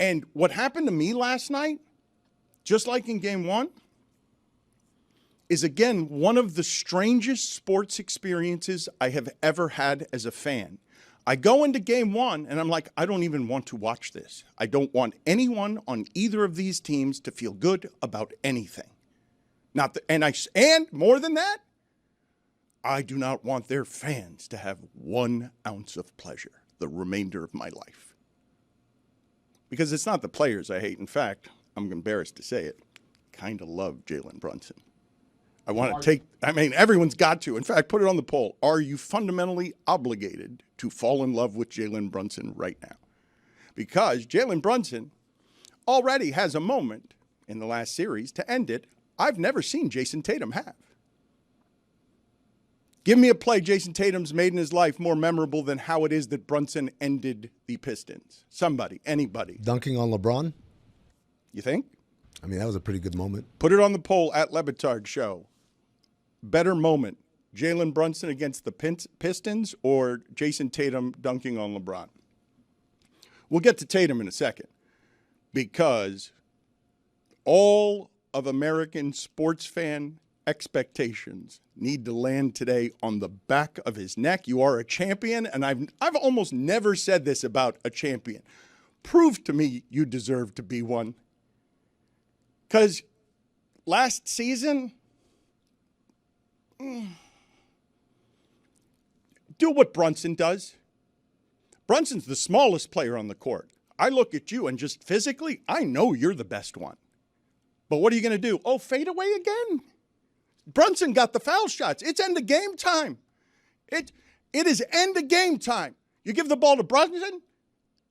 And what happened to me last night, just like in game one, is again one of the strangest sports experiences I have ever had as a fan. I go into game one and I'm like, I don't even want to watch this. I don't want anyone on either of these teams to feel good about anything. And more than that, I do not want their fans to have 1 ounce of pleasure the remainder of my life. Because it's not the players I hate. In fact, I'm embarrassed to say it, kind of love Jalen Brunson. I want to everyone's got to. In fact, put it on the poll. Are you fundamentally obligated to fall in love with Jalen Brunson right now? Because Jalen Brunson already has a moment in the last series to end it I've never seen Jayson Tatum have. Give me a play Jayson Tatum's made in his life more memorable than how it is that Brunson ended the Pistons. Somebody, anybody. Dunking on LeBron? You think? I mean, that was a pretty good moment. Put it on the poll at Le Batard Show. Better moment, Jalen Brunson against the Pistons or Jayson Tatum dunking on LeBron? We'll get to Tatum in a second because all of American sports fan expectations need to land today on the back of his neck. You are a champion, and I've almost never said this about a champion. Prove to me you deserve to be one. Because last season, do what Brunson does. Brunson's the smallest player on the court. I look at you and just physically, I know you're the best one. But what are you going to do? Oh, fade away again? Brunson got the foul shots. It's end of game time. It is end of game time. You give the ball to Brunson,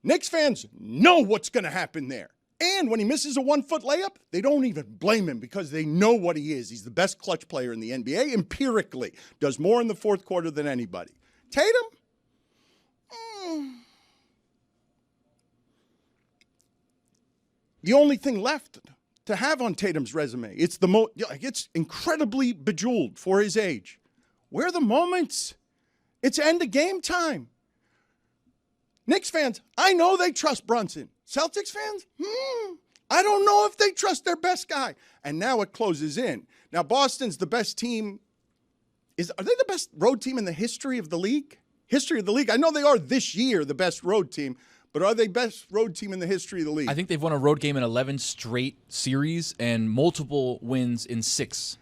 Knicks fans know what's going to happen there. And when he misses a 1-foot layup, they don't even blame him because they know what he is. He's the best clutch player in the NBA, empirically. Does more in the fourth quarter than anybody. Tatum? The only thing left to have on Tatum's resume, it's incredibly bejeweled for his age. Where are the moments? It's end of game time. Knicks fans, I know they trust Brunson. Celtics fans, I don't know if they trust their best guy. And now it closes in. Now Boston's the best team. Are they the best road team in the history of the league? History of the league. I know they are this year the best road team, but are they best road team in the history of the league? I think they've won a road game in 11 straight series and multiple wins in 6.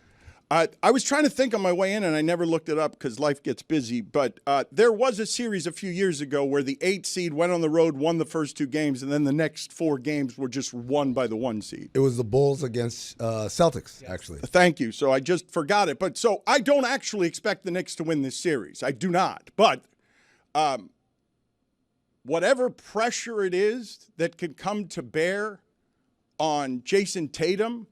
I was trying to think on my way in, and I never looked it up because life gets busy, but there was a series a few years ago where the 8 seed went on the road, won the first 2 games, and then the next 4 games were just won by the 1 seed. It was the Bulls against Celtics, actually. Thank you. So I just forgot it. But so I don't actually expect the Knicks to win this series. I do not. But whatever pressure it is that could come to bear on Jayson Tatum,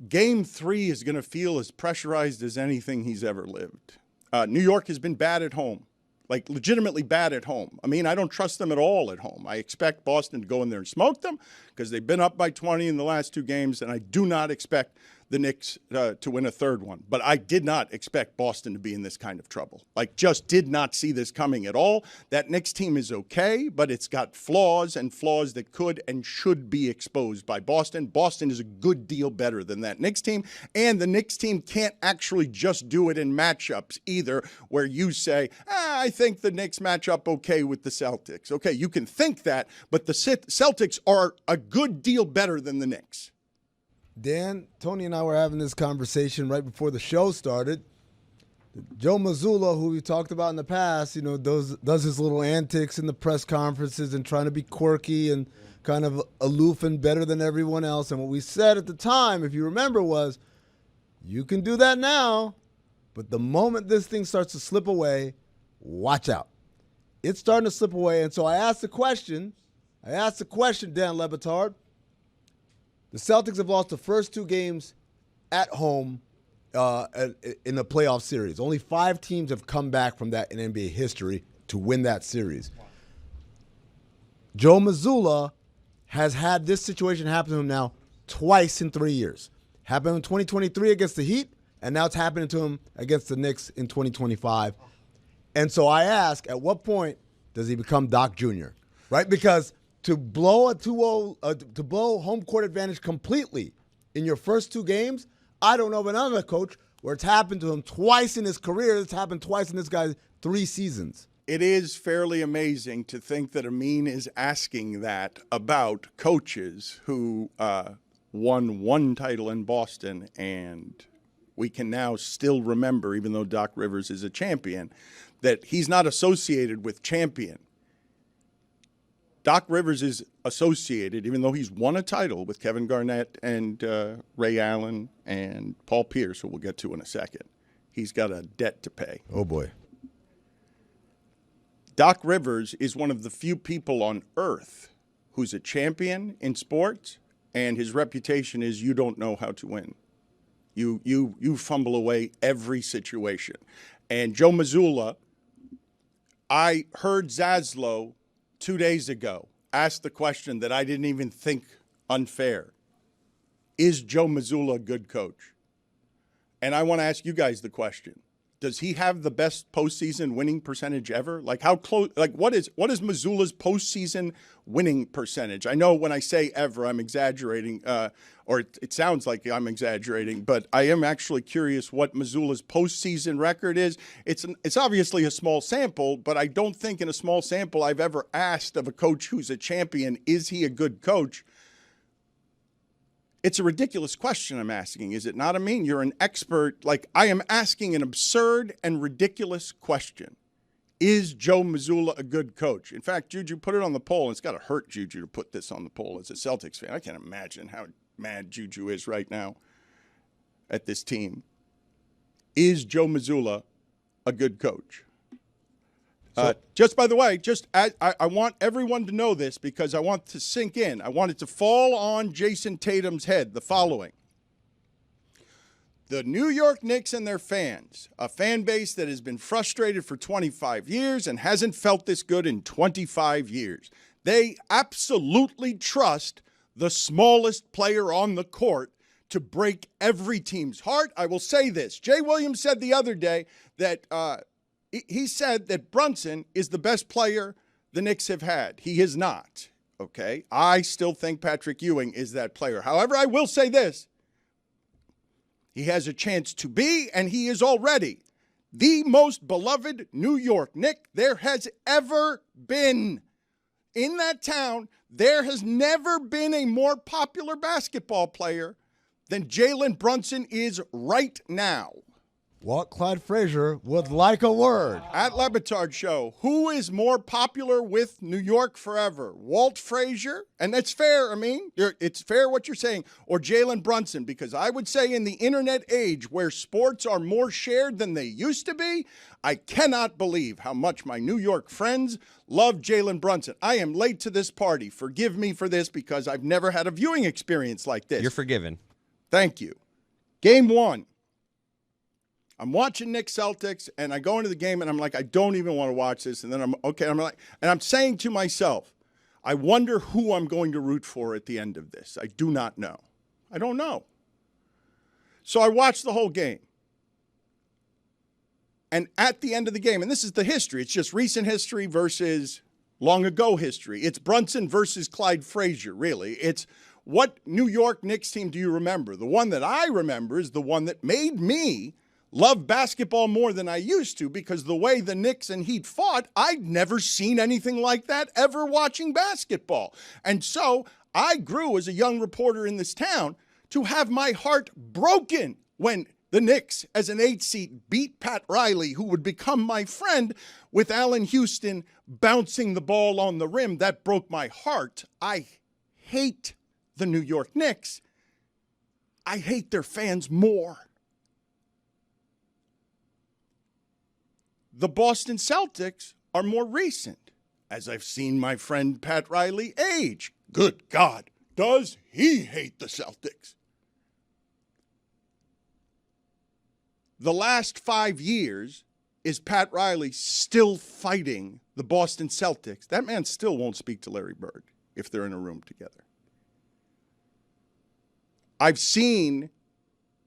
Game 3 is going to feel as pressurized as anything he's ever lived. New York has been bad at home, like legitimately bad at home. I mean, I don't trust them at all at home. I expect Boston to go in there and smoke them because they've been up by 20 in the last 2 games, and I do not expect the Knicks to win a third one. But I did not expect Boston to be in this kind of trouble. Like, just did not see this coming at all. That Knicks team is okay, but it's got flaws and flaws that could and should be exposed by Boston. Boston is a good deal better than that Knicks team, and the Knicks team can't actually just do it in matchups either, where you say, I think the Knicks match up okay with the Celtics. Okay, you can think that, but the Celtics are a good deal better than the Knicks. Dan, Tony and I were having this conversation right before the show started. Joe Mazzulla, who we talked about in the past, does his little antics in the press conferences and trying to be quirky and kind of aloof and better than everyone else. And what we said at the time, if you remember, was you can do that now, but the moment this thing starts to slip away, watch out. It's starting to slip away. And so I asked the question, Dan Le Batard. The Celtics have lost the first 2 games at home in the playoff series. Only 5 teams have come back from that in NBA history to win that series. Joe Mazzulla has had this situation happen to him now twice in 3 years. Happened in 2023 against the Heat, and now it's happening to him against the Knicks in 2025. And so I ask, at what point does he become Doc Jr., right? Because to blow a 2-0, to blow home court advantage completely in your first 2 games, I don't know of another coach where it's happened to him twice in his career. It's happened twice in this guy's 3 seasons. It is fairly amazing to think that Amin is asking that about coaches who won 1 title in Boston, and we can now still remember, even though Doc Rivers is a champion, that he's not associated with champion. Doc Rivers is associated, even though he's won a title, with Kevin Garnett and Ray Allen and Paul Pierce, who we'll get to in a second. He's got a debt to pay. Oh, boy. Doc Rivers is one of the few people on earth who's a champion in sports, and his reputation is you don't know how to win. You fumble away every situation. And Joe Mazzulla, I heard Zaslow 2 days ago ask the question that I didn't even think unfair. Is Joe Mazzulla a good coach? And I want to ask you guys the question. Does he have the best postseason winning percentage ever? Like how close? Like what is Mazzulla's postseason winning percentage? I know when I say ever, I'm exaggerating, or it sounds like I'm exaggerating, but I am actually curious what Mazzulla's postseason record is. It's obviously a small sample, but I don't think in a small sample I've ever asked of a coach who's a champion, is he a good coach? It's a ridiculous question I'm asking, is it not? I mean, you're an expert. Like, I am asking an absurd and ridiculous question. Is Joe Mazzulla a good coach? In fact, Juju, put it on the poll. And it's got to hurt Juju to put this on the poll as a Celtics fan. I can't imagine how mad Juju is right now at this team. Is Joe Mazzulla a good coach? Just by the way, I want everyone to know this because I want to sink in. I want it to fall on Jayson Tatum's head. The following. The New York Knicks and their fans, a fan base that has been frustrated for 25 years and hasn't felt this good in 25 years. They absolutely trust the smallest player on the court to break every team's heart. I will say this. Jay Williams said the other day that he said that Brunson is the best player the Knicks have had. He is not, okay? I still think Patrick Ewing is that player. However, I will say this. He has a chance to be, and he is already, the most beloved New York Knick there has ever been. In that town, there has never been a more popular basketball player than Jalen Brunson is right now. Walt Clyde Frazier would like a word. At Le Batard Show, who is more popular with New York forever? Walt Frazier? And that's fair, I mean. It's fair what you're saying. Or Jalen Brunson, because I would say in the internet age where sports are more shared than they used to be, I cannot believe how much my New York friends love Jalen Brunson. I am late to this party. Forgive me for this because I've never had a viewing experience like this. You're forgiven. Thank you. Game 1. I'm watching Knicks Celtics, and I go into the game, and I'm like, I don't even want to watch this. And then I'm like, and I'm saying to myself, I wonder who I'm going to root for at the end of this. I do not know. I don't know. So I watched the whole game. And at the end of the game, and this is the history, it's just recent history versus long ago history. It's Brunson versus Clyde Frazier, really. It's what New York Knicks team do you remember? The one that I remember is the one that made me love basketball more than I used to because the way the Knicks and Heat fought, I'd never seen anything like that ever watching basketball. And so I grew as a young reporter in this town to have my heart broken when the Knicks, as an 8 seed, beat Pat Riley, who would become my friend, with Allen Houston bouncing the ball on the rim. That broke my heart. I hate the New York Knicks. I hate their fans more. The Boston Celtics are more recent, as I've seen my friend Pat Riley age. Good God, does he hate the Celtics? The last 5 years, is Pat Riley still fighting the Boston Celtics? That man still won't speak to Larry Bird if they're in a room together. I've seen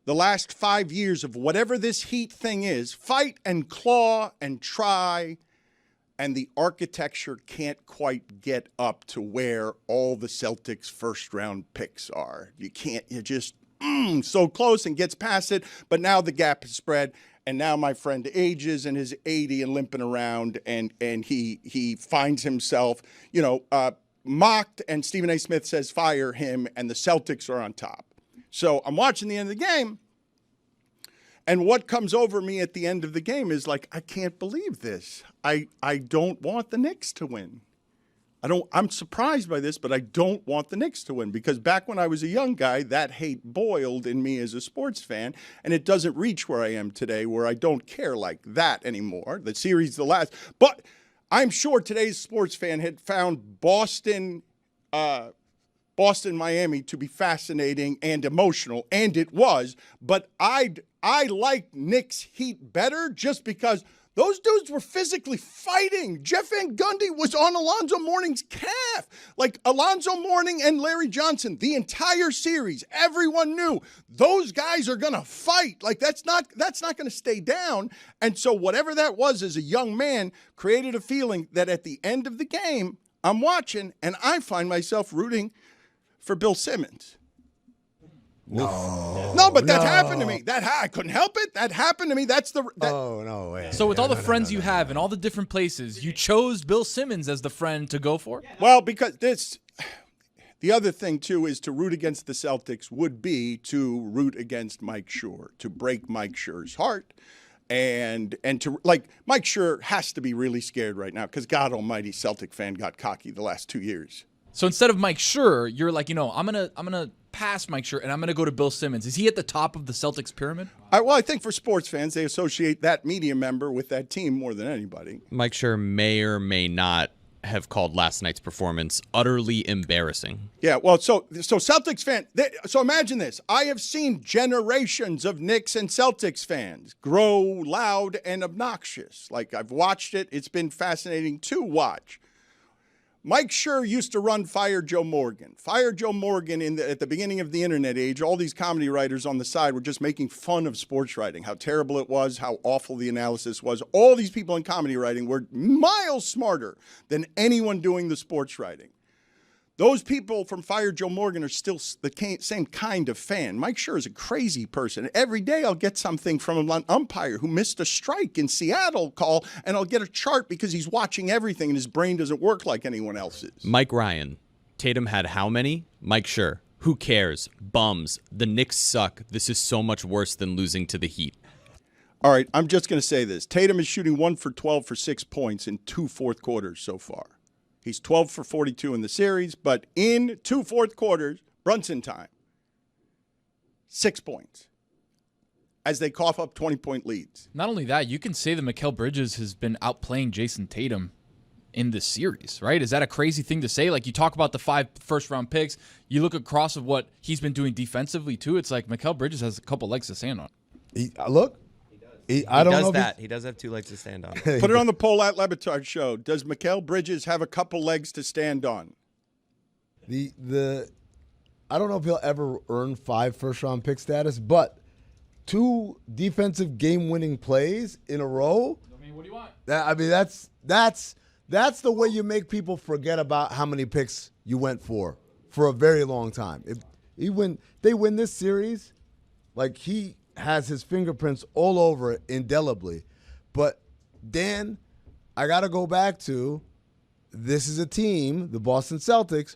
the last 5 years of whatever this Heat thing is, fight and claw and try and the architecture can't quite get up to where all the Celtics first-round picks are. You're just so close and gets past it, but now the gap is spread, and now my friend ages and is 80 and limping around, and he finds himself, mocked, and Stephen A. Smith says fire him, and the Celtics are on top. So I'm watching the end of the game, and what comes over me at the end of the game is like, I can't believe this. I don't want the Knicks to win. I'm surprised by this, but I don't want the Knicks to win, because back when I was a young guy, that hate boiled in me as a sports fan, and it doesn't reach where I am today, where I don't care like that anymore. The series, the last. But I'm sure today's sports fan had found Boston, Miami to be fascinating and emotional, and it was. But I like Knicks Heat better just because those dudes were physically fighting. Jeff Van Gundy was on Alonzo Mourning's calf. Like Alonzo Mourning and Larry Johnson, the entire series, everyone knew those guys are going to fight. Like that's not going to stay down. And so whatever that was as a young man created a feeling that at the end of the game, I'm watching and I find myself rooting for Bill Simmons. No, but that happened to me. I couldn't help it. That happened to me. Oh, no way. So with all the friends you have in all the different places, you chose Bill Simmons as the friend to go for? Well, because the other thing, too, is to root against the Celtics would be to root against Mike Schur, to break Mike Schur's heart. And to, like, Mike Schur has to be really scared right now because God almighty, Celtic fan got cocky the last 2 years. So instead of Mike Schur, you're like, I'm gonna pass Mike Schur and I'm gonna go to Bill Simmons. Is he at the top of the Celtics pyramid? I think for sports fans, they associate that media member with that team more than anybody. Mike Schur may or may not have called last night's performance utterly embarrassing. Yeah, well, so Celtics fan. So imagine this: I have seen generations of Knicks and Celtics fans grow loud and obnoxious. Like I've watched it; it's been fascinating to watch. Mike Schur used to run Fire Joe Morgan. Fire Joe Morgan at the beginning of the internet age, all these comedy writers on the side were just making fun of sports writing, how terrible it was, how awful the analysis was. All these people in comedy writing were miles smarter than anyone doing the sports writing. Those people from Fire Joe Morgan are still the same kind of fan. Mike Schur is a crazy person. Every day I'll get something from an umpire who missed a strike in Seattle call, and I'll get a chart because he's watching everything and his brain doesn't work like anyone else's. Mike Ryan. Tatum had how many? Mike Schur. Who cares? Bums. The Knicks suck. This is so much worse than losing to the Heat. All right, I'm just going to say this. Tatum is shooting 1 for 12 for 6 points in 2 fourth quarters so far. He's 12 for 42 in the series, but in 2 fourth quarters, Brunson time, 6 points as they cough up 20-point leads. Not only that, you can say that Mikal Bridges has been outplaying Jayson Tatum in this series, right? Is that a crazy thing to say? Like, you talk about the 5 first-round picks, you look across of what he's been doing defensively, too. It's like Mikal Bridges has a couple legs to stand on. Look. I don't know that. He does have 2 legs to stand on. Put it on the poll at Le Batard Show. Does Mikal Bridges have a couple legs to stand on? I don't know if he'll ever earn 5 first-round pick status, but 2 defensive game-winning plays in a row. I mean, what do you want? That's the way you make people forget about how many picks you went for a very long time. If they win this series, like he has his fingerprints all over it indelibly. But, Dan, I got to go back to this is a team, the Boston Celtics,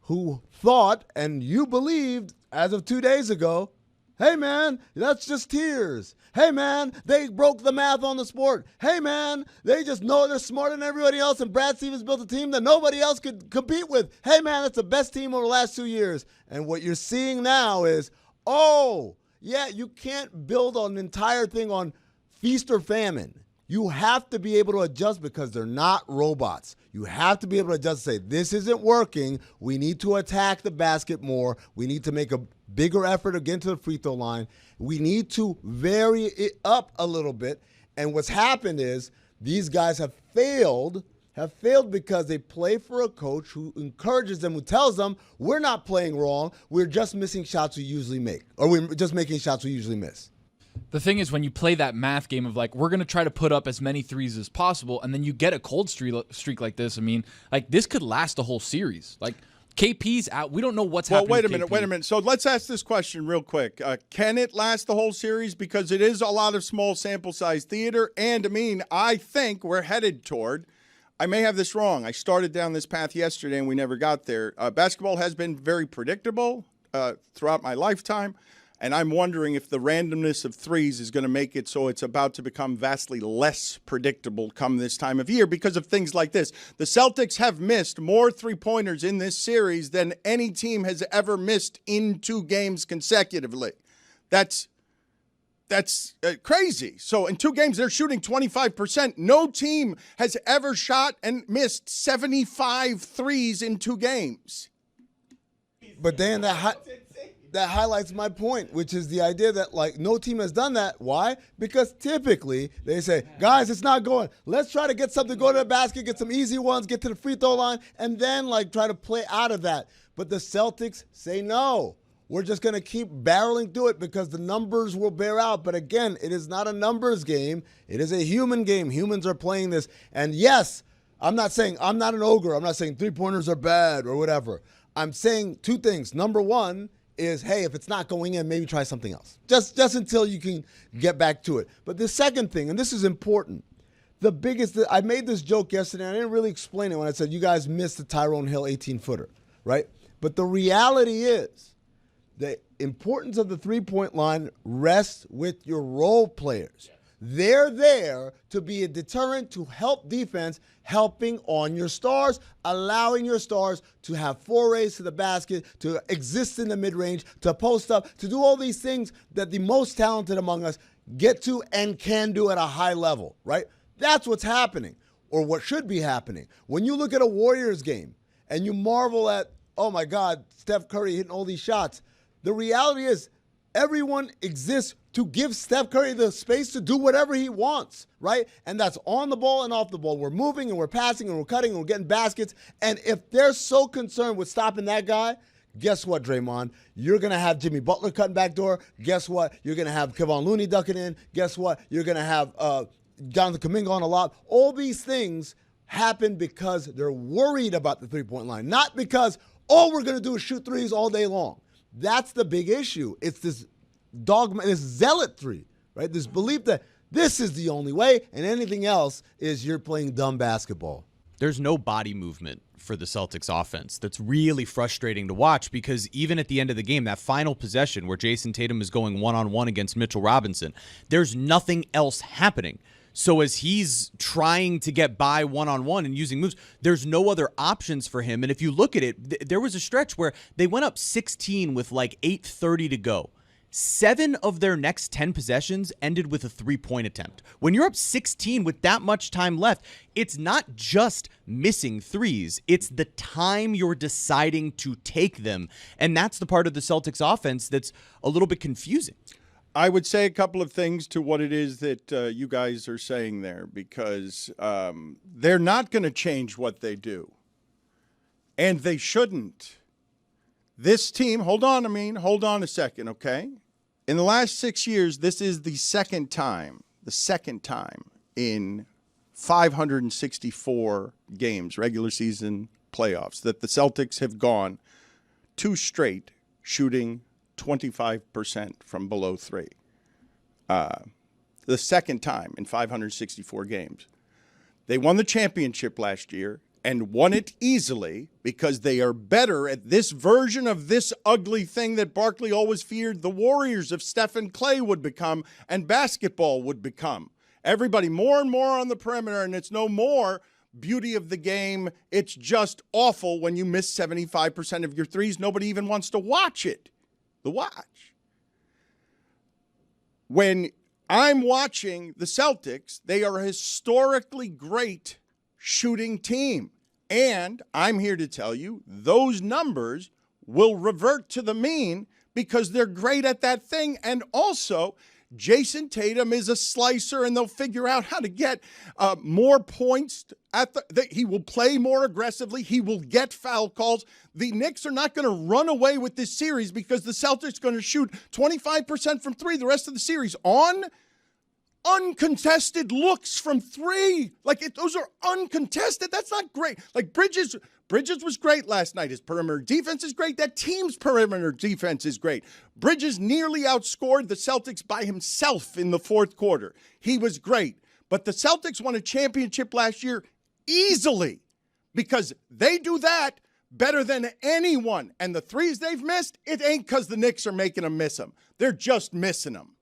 who thought and you believed as of 2 days ago, hey, man, that's just tears. Hey, man, they broke the math on the sport. Hey, man, they just know they're smarter than everybody else, and Brad Stevens built a team that nobody else could compete with. Hey, man, that's the best team over the last 2 years. And what you're seeing now is, yeah, you can't build an entire thing on feast or famine. You have to be able to adjust because they're not robots. You have to be able to adjust and say, this isn't working. We need to attack the basket more. We need to make a bigger effort to get to the free throw line. We need to vary it up a little bit. And what's happened is these guys have failed because they play for a coach who encourages them, who tells them, we're not playing wrong, we're just missing shots we usually make, or we're just making shots we usually miss. The thing is, when you play that math game of like, we're going to try to put up as many threes as possible, and then you get a cold streak like this, I mean, like, this could last a whole series. Like, KP's out. We don't know what's happening. Well, wait a minute. So let's ask this question real quick. Can it last the whole series? Because it is a lot of small sample size theater. And I mean, I think we're headed toward, I may have this wrong. I started down this path yesterday and we never got there. Basketball has been very predictable throughout my lifetime. And I'm wondering if the randomness of threes is going to make it so it's about to become vastly less predictable come this time of year because of things like this. The Celtics have missed more three-pointers in this series than any team has ever missed in 2 games consecutively. That's crazy. So in 2 games, they're shooting 25%. No team has ever shot and missed 75 threes in 2 games. But Dan, that highlights my point, which is the idea that, like, no team has done that. Why? Because typically they say, guys, it's not going. Let's try to get something, go to the basket, get some easy ones, get to the free throw line, and then, like, try to play out of that. But the Celtics say no. We're just going to keep barreling through it because the numbers will bear out. But again, it is not a numbers game. It is a human game. Humans are playing this. And yes, I'm not saying, I'm not an ogre. I'm not saying three-pointers are bad or whatever. I'm saying 2 things. Number one is, hey, if it's not going in, maybe try something else. Just until you can get back to it. But the second thing, and this is important, I made this joke yesterday, and I didn't really explain it when I said you guys missed the Tyrone Hill 18-footer, right? But the reality is the importance of the three-point line rests with your role players. They're there to be a deterrent, to help defense, helping on your stars, allowing your stars to have forays to the basket, to exist in the mid-range, to post up, to do all these things that the most talented among us get to and can do at a high level, right? That's what's happening, or what should be happening. When you look at a Warriors game and you marvel at, oh my God, Steph Curry hitting all these shots, the reality is everyone exists to give Steph Curry the space to do whatever he wants, right? And that's on the ball and off the ball. We're moving and we're passing and we're cutting and we're getting baskets. And if they're so concerned with stopping that guy, guess what, Draymond? You're going to have Jimmy Butler cutting back door. Guess what? You're going to have Kevon Looney ducking in. Guess what? You're going to have Jonathan Kuminga on a lot. All these things happen because they're worried about the three-point line, not because all we're going to do is shoot threes all day long. That's the big issue. It's this dogma, this zealotry, right? This belief that this is the only way and anything else is you're playing dumb basketball. There's no body movement for the Celtics offense. That's really frustrating to watch because even at the end of the game, that final possession where Jayson Tatum is going one-on-one against Mitchell Robinson, there's nothing else happening. So as he's trying to get by one-on-one and using moves, there's no other options for him. And if you look at it, there was a stretch where they went up 16 with like 8:30 to go. 7 of their next 10 possessions ended with a three-point attempt. When you're up 16 with that much time left, it's not just missing threes. It's the time you're deciding to take them. And that's the part of the Celtics offense that's a little bit confusing. I would say a couple of things to what it is that you guys are saying there, because they're not going to change what they do. And they shouldn't. This team, hold on a second, okay? In the last 6 years, this is the second time in 564 games, regular season playoffs, that the Celtics have gone 2 straight shooting 25% from below 3. The second time in 564 games. They won the championship last year and won it easily because they are better at this version of this ugly thing that Barkley always feared the Warriors of Steph and Clay would become and basketball would become. Everybody more and more on the perimeter, and it's no more beauty of the game. It's just awful when you miss 75% of your threes. Nobody even wants to watch it. The watch. When I'm watching the Celtics, they are a historically great shooting team. And I'm here to tell you, those numbers will revert to the mean because they're great at that thing. And also, Jayson Tatum is a slicer, and they'll figure out how to get more points. He will play more aggressively. He will get foul calls. The Knicks are not going to run away with this series because the Celtics are going to shoot 25% from three the rest of the series on uncontested looks from three. Those are uncontested. That's not great. Like Bridges was great last night. His perimeter defense is great. That team's perimeter defense is great. Bridges nearly outscored the Celtics by himself in the fourth quarter. He was great. But the Celtics won a championship last year easily because they do that better than anyone. And the threes they've missed, it ain't because the Knicks are making them miss them. They're just missing them.